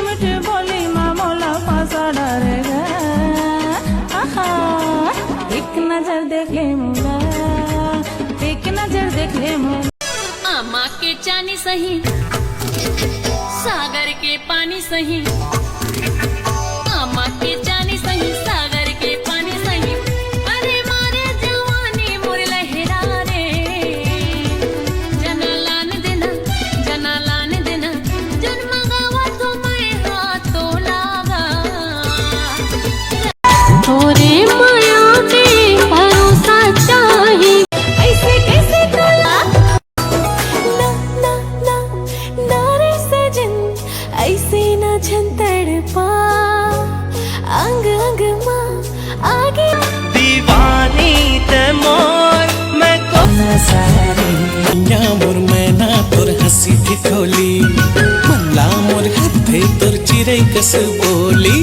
मीठी बोली माँ मोला पासा डरेगा। एक नजर देख ले मोला, एक नजर देख ले मोला। आमा के चानी सही, सागर के पानी सही। आमा के चानी सही, सागर के पानी सही। अरे मारे जवानी मोर लहरा रे। जना लान देना, जना लान देना। जन्म गावा तुम्हें हाथों लागा। थोरे माया के भरोसा चाहे। ऐसे कैसे तोला? ना ना ना ना रे सजन, ऐसे ना झंतड़ पा। अंग अंग माँ आगे दीवानी ते मोर मैं को या मोर मैना तोर हंसी ठिठोली, मल्ला मोर हाथे तोर चिरै कस बोली।